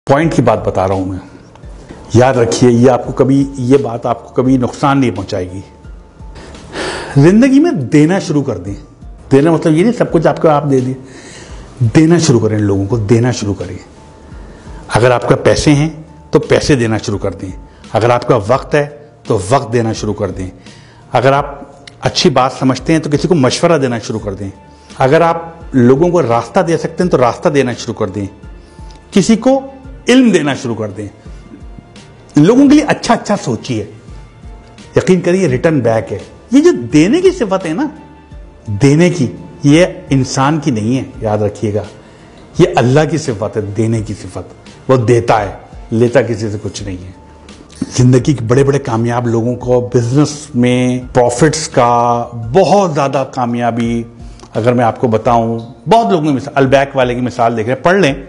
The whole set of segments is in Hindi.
पॉइंट की बात बता रहा हूं मैं, याद रखिए। ये बात आपको कभी नुकसान नहीं पहुंचाएगी। जिंदगी में देना शुरू कर दें। देना मतलब ये नहीं सब कुछ आपको आप दे दिए। देना शुरू करें, लोगों को देना शुरू करें। अगर आपका पैसे हैं तो पैसे देना शुरू कर दें। अगर आपका वक्त है तो वक्त देना शुरू कर दें। अगर आप अच्छी बात समझते हैं तो किसी को मशवरा देना शुरू कर दें। अगर आप लोगों को रास्ता दे सकते हैं तो रास्ता देना शुरू कर दें। किसी को इल्म देना शुरू कर दें। लोगों के लिए अच्छा अच्छा सोचिए। यकीन करिए रिटर्न बैक है। ये जो देने की सिफत है ना, देने की, ये इंसान की नहीं है, याद रखिएगा। ये अल्लाह की सिफत है, देने की सिफत। वो देता है, लेता किसी से कुछ नहीं है। जिंदगी के बड़े बड़े कामयाब लोगों को बिजनेस में प्रॉफिट्स का बहुत ज्यादा कामयाबी, अगर मैं आपको बताऊं, बहुत लोगों की मिसाल, अलबैक वाले की मिसाल देख रहे हैं, पढ़ लें,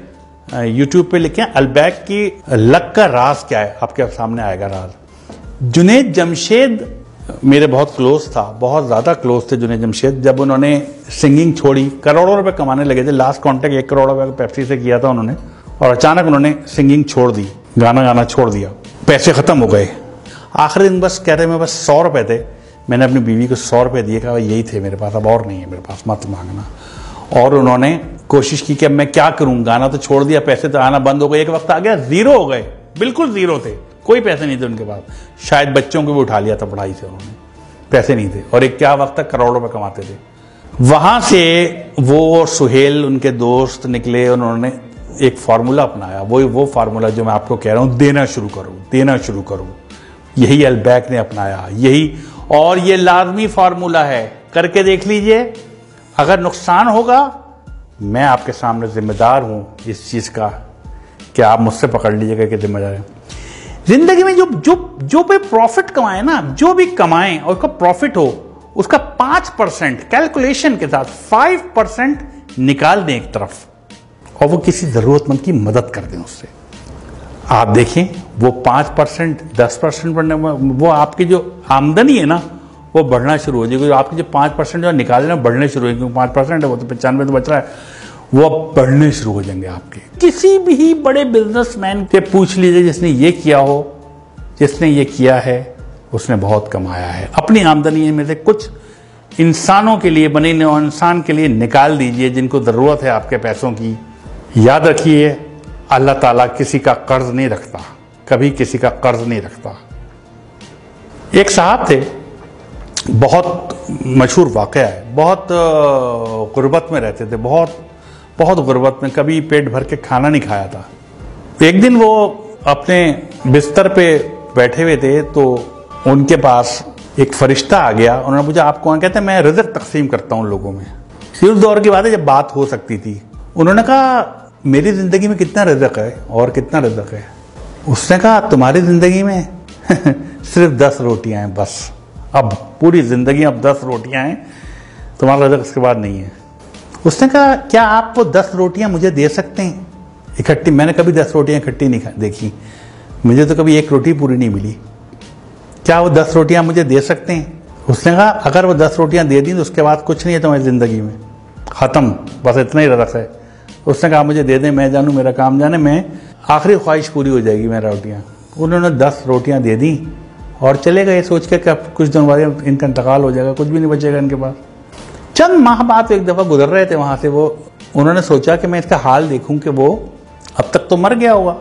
यूट्यूब पे लिखें अलबैक की लक का राज क्या है, आपके सामने आएगा राज। जुनैद जमशेद मेरे बहुत क्लोज था, बहुत ज्यादा क्लोज थे जुनैद जमशेद। जब उन्होंने सिंगिंग छोड़ी, करोड़ों रुपए कमाने लगे थे, लास्ट कॉन्ट्रैक्ट 1 करोड़ रुपए पेप्सी से किया था उन्होंने, और अचानक उन्होंने सिंगिंग छोड़ दी, गाना गाना छोड़ दिया, पैसे खत्म हो गए। आखिरी दिन बस कह रहे मैं बस 100 रुपए थे, मैंने अपनी बीवी को 100 रुपए दिए, कहा यही थे मेरे पास, अब और नहीं है मेरे पास, मत मांगना। और उन्होंने कोशिश की कि अब मैं क्या करूं, गाना तो छोड़ दिया, पैसे तो आना बंद हो गए। एक वक्त आ गया जीरो हो गए, बिल्कुल जीरो थे, कोई पैसे नहीं थे उनके पास। शायद बच्चों को भी उठा लिया था पढ़ाई से उन्होंने, पैसे नहीं थे। और एक क्या वक्त तक करोड़ों रुपए कमाते थे। वहां से वो सुहेल उनके दोस्त निकले, उन्होंने एक फार्मूला अपनाया, वो फार्मूला जो मैं आपको कह रहा हूं, देना शुरू करो, देना शुरू करो। यही अलबैक ने अपनाया, यही, और ये लाजमी फार्मूला है, करके देख लीजिए। अगर नुकसान होगा, मैं आपके सामने जिम्मेदार हूं इस चीज का, कि आप मुझसे पकड़ लीजिएगा कि जिम्मेदार है। जिंदगी में जो भी प्रॉफिट कमाए ना, जो भी कमाएं और उसका प्रॉफिट हो, उसका 5% कैलकुलेशन के साथ 5% निकाल दें एक तरफ, और वो किसी जरूरतमंद की मदद कर दें उससे। आप देखें वो 5%, 10% बढ़ने, वो आपकी जो आमदनी है ना, वो बढ़ना शुरू हो जाएगी। आपके जो 5% जो निकालना बढ़ने शुरू हो जाएंगे, 5% है वो तो 95 तो बच रहा है, वो अब बढ़ने शुरू हो जाएंगे आपके। किसी भी बड़े बिजनेसमैन से पूछ लीजिए जिसने ये किया हो, जिसने ये किया है, उसने बहुत कमाया है। अपनी आमदनी में से कुछ इंसानों के लिए, बने इंसान के लिए निकाल दीजिए जिनको जरूरत है आपके पैसों की। याद रखिए, अल्लाह ताला किसी का कर्ज नहीं रखता, कभी किसी का कर्ज नहीं रखता। एक साहब थे, बहुत मशहूर वाकया है, बहुत गुर्बत में रहते थे, बहुत गुर्बत में, कभी पेट भर के खाना नहीं खाया था। एक दिन वो अपने बिस्तर पे बैठे हुए थे, तो उनके पास एक फरिश्ता आ गया। उन्होंने पूछा आप कौन? कहते मैं रिज़्क तकसीम करता हूँ लोगों में। उस दौर की बात है जब बात हो सकती थी। उन्होंने कहा मेरी जिंदगी में कितना रिज़्क है और कितना रिज़्क है? उसने कहा तुम्हारी जिंदगी में सिर्फ 10 रोटियां हैं बस। अब पूरी जिंदगी अब 10 रोटियां हैं, तुम्हारा रिज़्क इसके बाद नहीं है। उसने कहा क्या आप वो 10 रोटियां मुझे दे सकते हैं इकट्ठी? मैंने कभी 10 रोटियां इकट्ठी नहीं देखी, मुझे तो कभी एक रोटी पूरी नहीं मिली। क्या वो 10 रोटियां मुझे दे सकते हैं? उसने कहा अगर वो 10 रोटियां दे दी तो उसके बाद कुछ नहीं है तुम्हारी जिंदगी में, खत्म, बस इतना ही रिज़्क है। उसने कहा मुझे दे दें, मैं जानूं, मेरा काम जाने, मैं आखिरी ख्वाहिश पूरी हो जाएगी मेरा रोटियां। उन्होंने 10 रोटियां दे दी और चले गए सोच के कि कुछ दिन बाद इनका इंतकाल हो जाएगा, कुछ भी नहीं बचेगा इनके पास। चंद माह बाद एक दफा गुजर रहे थे वहां से, वो उन्होंने सोचा कि मैं इसका हाल देखूं कि वो अब तक तो मर गया होगा।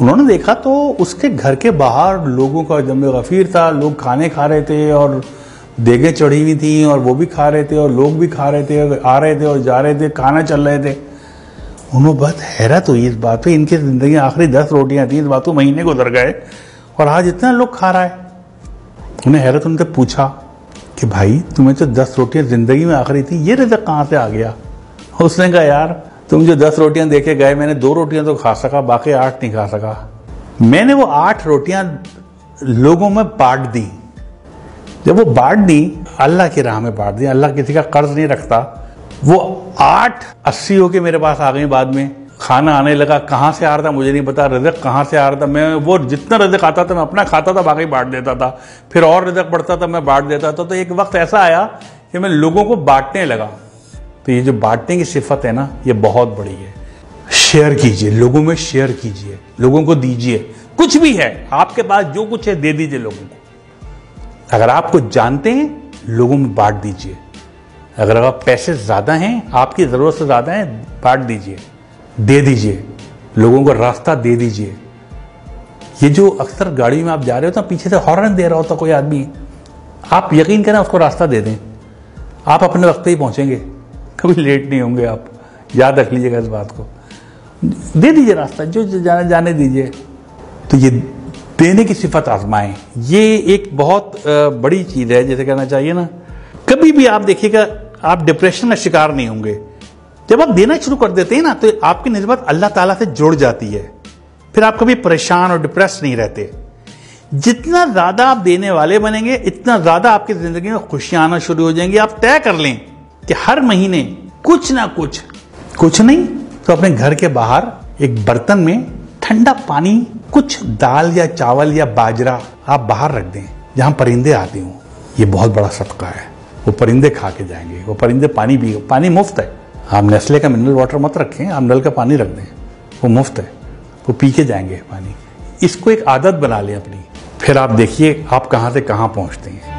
उन्होंने देखा तो उसके घर के बाहर लोगों का जमे गफीर था, लोग खाने खा रहे थे और देगें चढ़ी हुई थी और वो भी खा रहे थे और लोग भी खा रहे थे, आ रहे थे और जा रहे थे, खाना चल रहे थे। उन्होंने बहुत हैरत हुई इस बात पे, इनकी जिंदगी आखिरी 10 रोटियां थी, इस बात को महीने गुजर गए और आज इतना लोग खा रहा है। उन्हें हैरत, उनसे पूछा कि भाई तुम्हें तो 10 रोटियां जिंदगी में आखिरी थी, ये रिज़्क कहाँ से आ गया? उसने कहा यार तुम जो 10 रोटियां देके गए, मैंने 2 रोटियां तो खा सका, बाकी 8 नहीं खा सका। मैंने वो 8 रोटियां लोगों में बांट दी। जब वो बांट दी, अल्लाह की राह में बांट दी, अल्लाह किसी का कर्ज नहीं रखता। वो 8 80 होके मेरे पास आ गई। बाद में खाना आने लगा, कहाँ से आ रहा था मुझे नहीं पता, रिज़्क कहाँ से आ रहा था। मैं वो जितना रिज़्क आता था मैं अपना खाता था, बाकी बांट देता था, फिर और रिज़्क बढ़ता था मैं बांट देता था। तो एक वक्त ऐसा आया कि मैं लोगों को बांटने लगा। तो ये जो बांटने की सिफत है ना, ये बहुत बड़ी है। शेयर कीजिए, लोगों में शेयर कीजिए, लोगों को दीजिए। कुछ भी है आपके पास, जो कुछ है दे दीजिए लोगों को। अगर आप कुछ जानते हैं, लोगों में बांट दीजिए। अगर आप पैसे ज्यादा हैं, आपकी जरूरत से ज्यादा है, बांट दीजिए, दे दीजिए, लोगों को रास्ता दे दीजिए। ये जो अक्सर गाड़ी में आप जा रहे हो तो पीछे से हॉर्न दे रहा होता कोई आदमी, आप यकीन करें उसको रास्ता दे दें, आप अपने वक्त पे ही पहुंचेंगे, कभी लेट नहीं होंगे आप। याद रख लीजिएगा इस बात को। दे दीजिए रास्ता, जो जाने दीजिए। तो ये देने की सिफत आजमाएं, ये एक बहुत बड़ी चीज है, जैसे कहना चाहिए ना। कभी भी आप देखिएगा, आप डिप्रेशन में शिकार नहीं होंगे। जब आप देना शुरू कर देते हैं ना, तो आपकी निस्बत अल्लाह ताला से जुड़ जाती है। फिर आप कभी परेशान और डिप्रेस नहीं रहते। जितना ज्यादा आप देने वाले बनेंगे, इतना ज्यादा आपकी जिंदगी में खुशियां आना शुरू हो जाएंगी। आप तय कर लें कि हर महीने कुछ ना कुछ नहीं तो अपने घर के बाहर एक बर्तन में ठंडा पानी, कुछ दाल या चावल या बाजरा आप बाहर रख दें, जहां परिंदे आते हों। ये बहुत बड़ा सदका है। वो परिंदे खा के जाएंगे, वो परिंदे पानी मुफ्त है। आप नेस्ले का मिनरल वाटर मत रखें, आप नल का पानी रख दें, वो मुफ्त है, वो पी के जाएंगे पानी। इसको एक आदत बना लें अपनी, फिर आप देखिए आप कहां से कहां पहुंचते हैं।